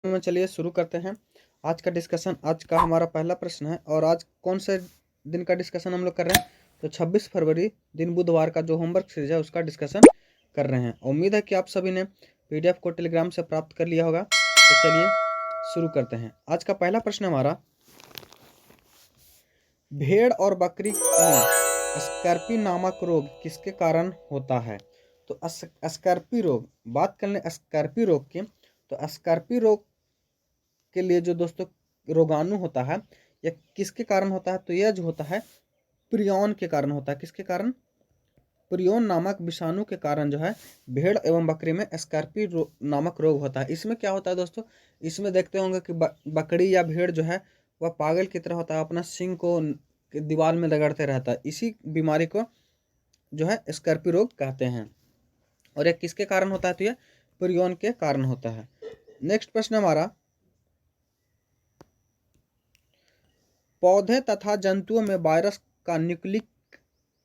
में चलिए शुरू करते हैं आज का डिस्कशन। आज का हमारा पहला प्रश्न है और आज कौन से दिन का डिस्कशन हम लोग कर रहे हैं, तो 26 फरवरी दिन बुधवार का जो होमवर्क सीरीज है उसका डिस्कशन कर रहे हैं। उम्मीद है कि आप सभी ने पीडीएफ को टेलीग्राम से प्राप्त कर लिया होगा। तो चलिए शुरू करते हैं। आज का पहला प्रश्न हमारा, भेड़ और बकरी में स्कर्वी नामक रोग किसके कारण होता है? तो स्कर्वी रोग, बात कर लें स्कर्वी रोग की, तो स्कर्वी रोग के लिए जो दोस्तों रोगाणु होता है यह किसके कारण होता है? तो यह जो होता है प्रियन के कारण होता है। किसके कारण? प्रियन नामक विषाणु के कारण जो है भेड़ एवं बकरी में स्कर्वी नामक रोग होता है। इसमें क्या होता है दोस्तों, इसमें देखते होंगे कि बकरी या भेड़ जो है वह पागल की तरह होता है, अपना सींग को दीवार में रगड़ते रहता है। इसी बीमारी को जो है स्कर्वी रोग कहते हैं। और यह किसके कारण होता है? तो यह प्रियन के कारण होता है। नेक्स्ट प्रश्न हमारा, पौधे तथा जंतुओं में वायरस का न्यूक्लिक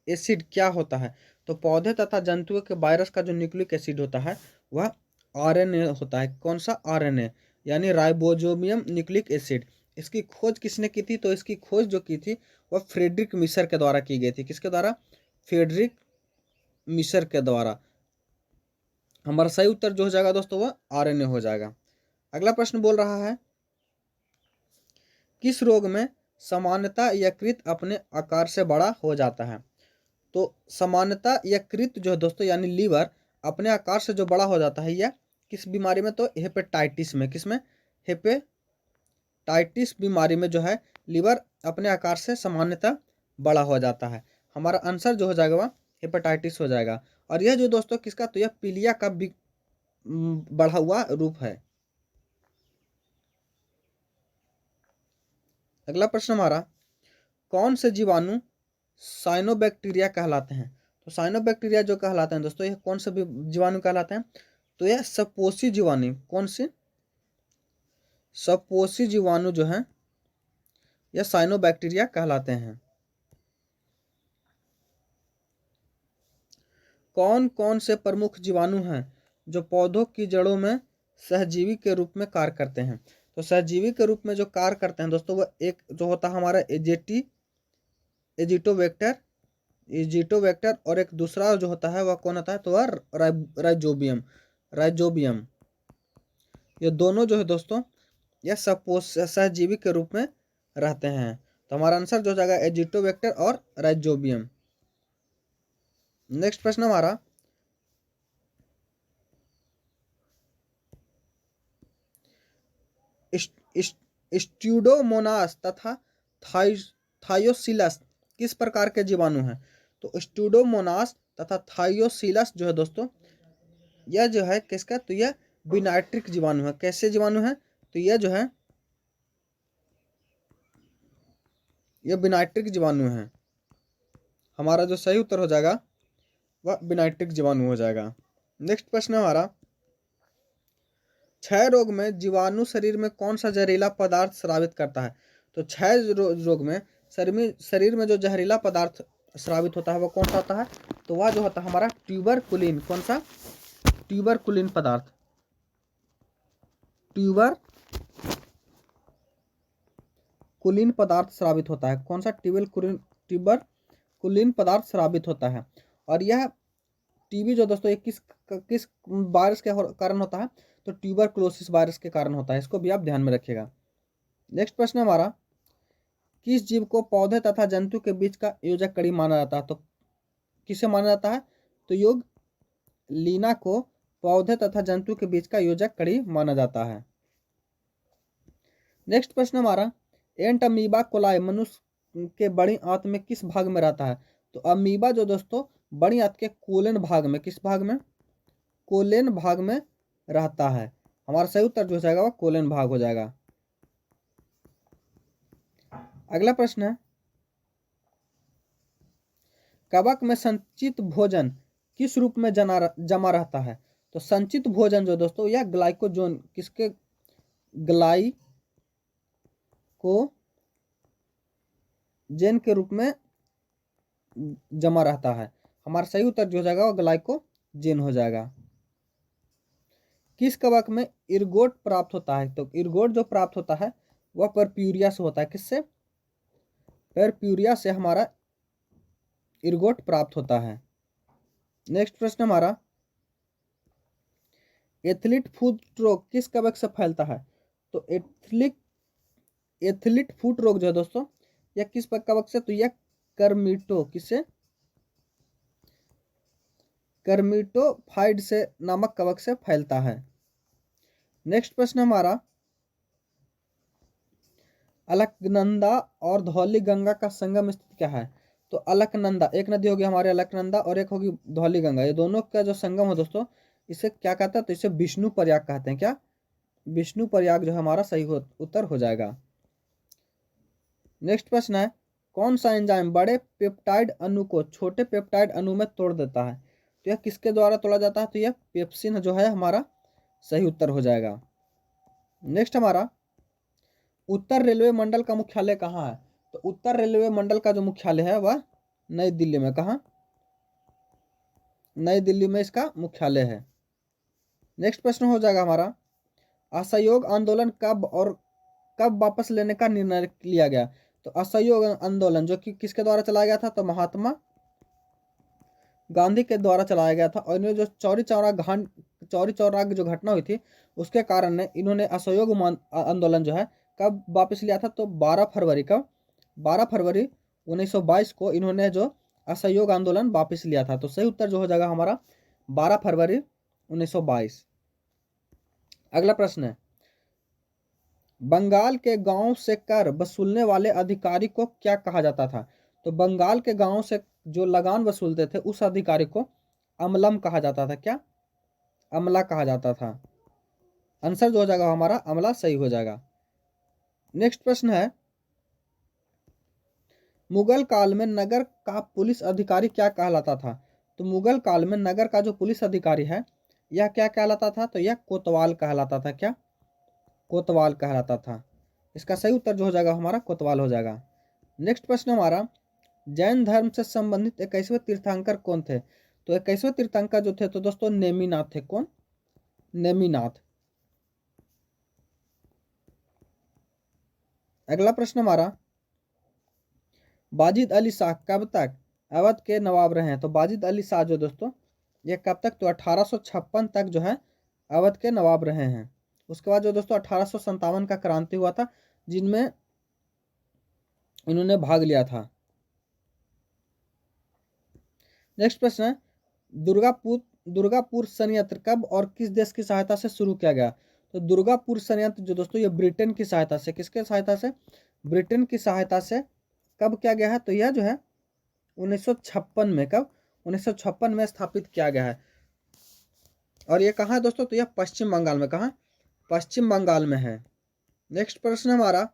एसिड क्या होता है? तो पौधे तथा जंतुओं के वायरस का जो न्यूक्लिक एसिड होता है वह आरएनए होता है। कौन सा? आरएनए, यानी राइबोसोमियम न्यूक्लिक एसिड। इसकी खोज किसने की थी? तो इसकी खोज जो की थी वह फ्रेडरिक मिशर के द्वारा की गई थी। किसके द्वारा? फ्रेडरिक मिशर के द्वारा। हमारा सही उत्तर जो हो जाएगा दोस्तों वह आरएनए हो जाएगा। अगला प्रश्न बोल रहा है, किस रोग में सामान्यतः यकृत अपने आकार से बड़ा हो जाता है? तो सामान्यतः यकृत जो है दोस्तों यानी लीवर अपने आकार से जो बड़ा हो जाता है यह किस बीमारी में? तो हेपेटाइटिस में। किसमें? हेपेटाइटिस बीमारी में जो है लीवर अपने आकार से सामान्यतः बड़ा हो जाता है। हमारा आंसर जो हो जाएगा वह हेपेटाइटिस हो जाएगा। और यह जो दोस्तों किसका? तो यह पीलिया का बढ़ा हुआ रूप है। अगला प्रश्न हमारा, कौन से जीवाणु साइनोबैक्टीरिया कहलाते हैं? तो साइनोबैक्टीरिया जो कहलाते हैं दोस्तों यह कौन से जीवाणु कहलाते हैं? तो यह सपोषी जीवाणु। कौन से? सपोषी जीवाणु जो है यह साइनोबैक्टीरिया कहलाते हैं। कौन कौन से प्रमुख जीवाणु हैं जो पौधों की जड़ों में सहजीवी के रूप में कार्य करते हैं? तो सहजीवी के रूप में जो कार्य करते हैं दोस्तों वह एक जो होता है हमारा एजिटोवेक्टर और एक दूसरा जो होता है वह कौन होता है? तो वह राइजोबियम। राइजोबियम, ये दोनों जो है दोस्तों यह सहजीवी के रूप में रहते हैं। तो हमारा आंसर जो हो जाएगा एजिटोवेक्टर और राइजोबियम। नेक्स्ट प्रश्न हमारा, स्ट्यूडोमोनास तथा थायोसिलस किस प्रकार के जीवाणु हैं? तो स्ट्यूडोमोनास तथा थायोसिलस जो है दोस्तों यह जो है किसका? तो यह बिनाइट्रिक जीवाणु है। कैसे जीवाणु है? तो यह जो है यह बिनाइट्रिक जीवाणु है। हमारा जो सही उत्तर हो जाएगा वह बिनाइट्रिक जीवाणु हो जाएगा। नेक्स्ट प्रश्न हमारा, क्षय रोग में जीवाणु शरीर में कौन सा जहरीला पदार्थ स्रावित करता है? तो क्षय रोग में शरीर में जो जहरीला पदार्थ स्रावित होता है वह कौन सा होता है? तो वह जो होता है हमारा ट्यूबरकुलिन। कौन सा? ट्यूबरकुलिन पदार्थ। ट्यूबरकुलिन पदार्थ स्रावित होता है। कौन सा? ट्यूबरकुलिन पदार्थ स्रावित होता है। और यह टीबी जो दोस्तों ये किस किस वायरस के कारण होता है? तो ट्यूबरकुलोसिस वायरस के कारण होता है। इसको भी आप ध्यान में रखिएगा। नेक्स्ट प्रश्न हमारा, किस जीव को पौधे तथा जंतु के बीच का योजक कड़ी माना जाता है? तो किसे माना जाता है? तो योग लीना को पौधे तथा जंतु के बीच का योजक कड़ी माना जाता है। नेक्स्ट प्रश्न हमारा, एंट अमीबा कोलाई मनुष्य के बड़ी आंत में किस भाग में रहता है? तो अमीबा जो दोस्तों बड़ी आंत के कोलेन भाग में, किस भाग में? कोलेन भाग में रहता है। हमारा सही उत्तर जो हो जाएगा वह कोलेन भाग हो जाएगा। अगला प्रश्न है, कवक में संचित भोजन किस रूप में जमा रहता है? तो संचित भोजन जो दोस्तों यह ग्लाइकोजन किसके ग्लाइकोजेन के रूप में जमा रहता है। हमारा सही उत्तर जो हो जाएगा वो ग्लाइकोजेन हो जाएगा। किस कवक में इरगोट प्राप्त होता है? तो इरगोट जो प्राप्त होता है वह परप्यूरिया से होता है। किससे? परप्यूरिया से हमारा इरगोट प्राप्त होता है। नेक्स्ट प्रश्न हमारा, एथलीट फुट रोग किस कवक से फैलता है? तो एथलीट फुट रोग जो है दोस्तों यह किस कवक से? तो यह कर्मिटो किससे? कर्मिटोफाइड से नामक कवक से फैलता है। नेक्स्ट प्रश्न हमारा, अलकनंदा और धौली गंगा का संगम स्थित क्या है? तो अलकनंदा एक नदी होगी हमारे अलकनंदा और एक होगी धौली गंगा, ये दोनों का जो संगम है दोस्तों इसे क्या कहते हैं? तो इसे विष्णु प्रयाग कहते हैं। क्या? विष्णु प्रयाग जो हमारा सही उत्तर हो जाएगा। नेक्स्ट प्रश्न है, कौन सा एंजाइम बड़े पेप्टाइड अणु को छोटे पेप्टाइड अणु में तोड़ देता है? तो यह किसके द्वारा तोड़ा जाता है? तो यह पेप्सिन जो है हमारा सही उत्तर हो जाएगा। नेक्स्ट हमारा, उत्तर रेलवे मंडल का मुख्यालय कहाँ है? तो उत्तर रेलवे मंडल का जो मुख्यालय है वह नई दिल्ली में। कहाँ? नई दिल्ली में इसका मुख्यालय है। नेक्स्ट प्रश्न हो जाएगा हमारा, असहयोग आंदोलन कब वापस लेने का निर्णय लिया गया? तो असहयोग आंदोलन जो कि किसके द्वारा चलाया गया था? तो महात्मा गांधी के द्वारा चलाया गया था। और इन्होंने जो चौरी चौरा की जो घटना हुई थी उसके कारण इन्होंने असहयोग आंदोलन जो है कब वापस लिया था? तो 12 फरवरी। कब? 12 फरवरी 1922 को इन्होंने जो असहयोग आंदोलन वापस लिया था। तो सही उत्तर जो हो जाएगा हमारा 12 फरवरी 1922। अगला प्रश्न है, बंगाल के गांव से कर वसूलने वाले अधिकारी को क्या कहा जाता था? तो बंगाल के गांव से जो लगान वसूलते थे उस अधिकारी को अमलम कहा जाता था। क्या? अमला कहा जाता था। आंसर जो हो जाएगा हमारा अमला सही हो जाएगा। नेक्स्ट प्रश्न है, मुगल काल में नगर का पुलिस अधिकारी क्या कहलाता था? तो मुगल काल में नगर का जो पुलिस अधिकारी है यह क्या कहलाता था? तो यह कोतवाल कहलाता था। क्या? कोतवाल कहलाता था। इसका सही उत्तर जो हो जाएगा हमारा कोतवाल हो जाएगा। नेक्स्ट प्रश्न हमारा, जैन धर्म से संबंधित 21वें तीर्थंकर कौन थे? तो 21वें तीर्थंकर जो थे तो दोस्तों नेमिनाथ थे। कौन? नेमिनाथ। अगला प्रश्न हमारा, बाजिद अली शाह कब तक अवध के नवाब रहे हैं? तो बाजिद अली शाह जो दोस्तों ये कब तक? तो 1856 तक जो है अवध के नवाब रहे हैं। उसके बाद जो दोस्तों 1857 का क्रांति हुआ था जिनमें इन्होंने भाग लिया था। नेक्स्ट प्रश्न है, दुर्गापुर संयंत्र कब और किस देश की सहायता से शुरू किया गया? तो दुर्गापुर संयंत्र जो दोस्तों ये ब्रिटेन की सहायता से, किसके सहायता से? ब्रिटेन की सहायता से कब किया गया है? तो यह जो है 1956 में। कब? 1956 में स्थापित किया गया है। और ये कहाँ है दोस्तों? तो यह पश्चिम बंगाल में। कहाँ? पश्चिम बंगाल में है। नेक्स्ट प्रश्न हमारा,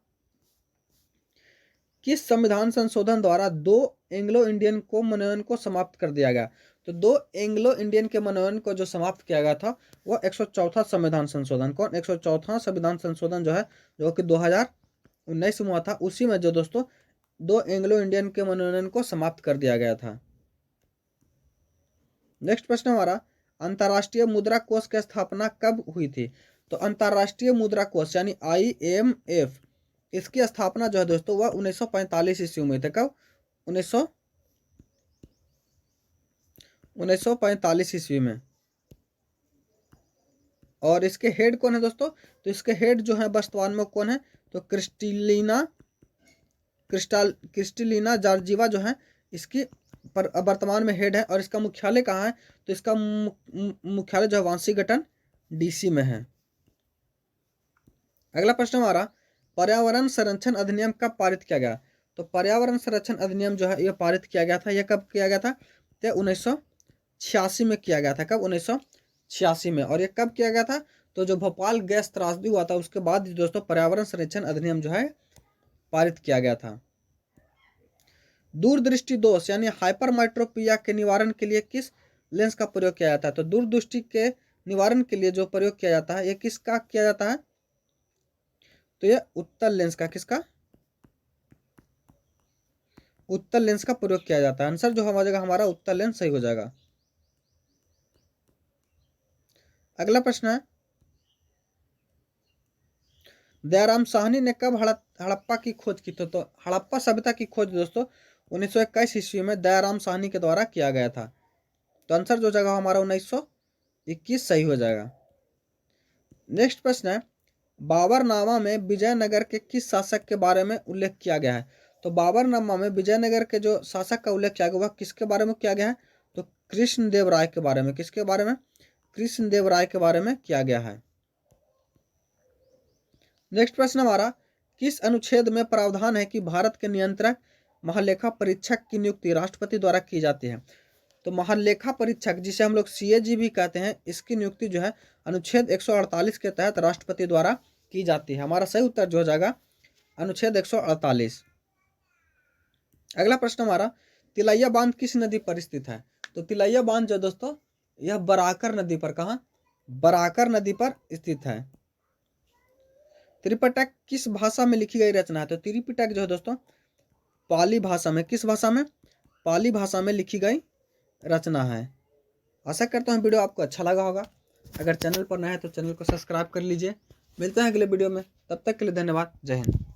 किस संविधान संशोधन द्वारा दो एंग्लो इंडियन को मनोनयन को समाप्त कर दिया गया? तो दो एंग्लो इंडियन के मनोनयन को जो समाप्त किया गया था वह 104वां संविधान संशोधन। कौन? 104वां संविधान संशोधन जो है जो कि 2019 में हुआ था, उसी में जो दोस्तों दो एंग्लो इंडियन के मनोनयन को समाप्त कर दिया गया था। नेक्स्ट प्रश्न हमारा, अंतर्राष्ट्रीय मुद्रा कोष की स्थापना कब हुई थी? तो अंतर्राष्ट्रीय मुद्रा कोष यानी IMF इसकी स्थापना जो है दोस्तों वह 1945 ईस्वी में थे। कब? 1945 ईस्वी में। और इसके हेड कौन है दोस्तों? तो इसके हेड जो है वर्तमान में कौन है? तो क्रिस्टलिना जॉर्जिवा जो है इसकी वर्तमान में हेड है। और इसका मुख्यालय कहाँ है? तो इसका मुख्यालय जो है वाशिंगटन DC में है। अगला प्रश्न हमारा, पर्यावरण संरक्षण अधिनियम कब पारित किया गया? तो पर्यावरण संरक्षण अधिनियम जो है यह पारित किया गया था। यह कब किया गया था? तो 1986 में किया गया था। कब? 1986 में। और यह कब किया गया था? तो जो भोपाल गैस त्रासदी हुआ था उसके बाद दोस्तों पर्यावरण संरक्षण अधिनियम जो है पारित किया गया था। दूरदृष्टि दोष यानी हाइपरमेट्रोपिया के निवारण के लिए किस लेंस का प्रयोग किया जाता है? तो दूरदृष्टि के निवारण के लिए जो प्रयोग किया जाता है यह किसका किया जाता है? तो यह उत्तल लेंस का, किसका? उत्तल लेंस का प्रयोग किया जाता है। आंसर जो हो जाएगा हमारा उत्तल लेंस सही हो जाएगा। अगला प्रश्न है, दयाराम साहनी ने कब हड़प्पा की खोज की? तो हड़प्पा सभ्यता की खोज दोस्तों 1921 ईस्वी में दयाराम साहनी के द्वारा किया गया था। तो आंसर जो जगह हमारा 1921 सही हो जाएगा। नेक्स्ट प्रश्न है, बाबरनामा में विजयनगर के किस शासक के बारे में उल्लेख किया गया है? तो बाबरनामा में विजयनगर के जो शासक का उल्लेख किया गया वह किसके बारे में किया गया है? तो कृष्णदेव राय के बारे में। किसके बारे में? कृष्णदेव राय के बारे में किया गया है। नेक्स्ट प्रश्न हमारा, किस अनुच्छेद में प्रावधान है कि भारत के नियंत्रक महालेखा परीक्षक की नियुक्ति राष्ट्रपति द्वारा की जाती है? तो महालेखा परीक्षक जिसे हम लोग CAG भी कहते हैं, इसकी नियुक्ति जो है अनुच्छेद 148 के तहत राष्ट्रपति द्वारा की जाती है। हमारा सही उत्तर जो हो जाएगा अनुच्छेद 148। अगला प्रश्न हमारा, तिलैया बांध किस नदी पर स्थित है? तो तिलैया बांध जो दोस्तों यह बराकर नदी पर, कहाँ? बराकर नदी पर स्थित है। त्रिपिटक किस भाषा में लिखी गई रचना है? तो त्रिपिटक जो है दोस्तों पाली भाषा में, किस भाषा में? पाली भाषा में लिखी गई रचना है। आशा करता हूँ वीडियो आपको अच्छा लगा होगा। अगर चैनल पर नया है तो चैनल को सब्सक्राइब कर लीजिए। मिलते हैं अगले वीडियो में, तब तक के लिए धन्यवाद। जय हिंद।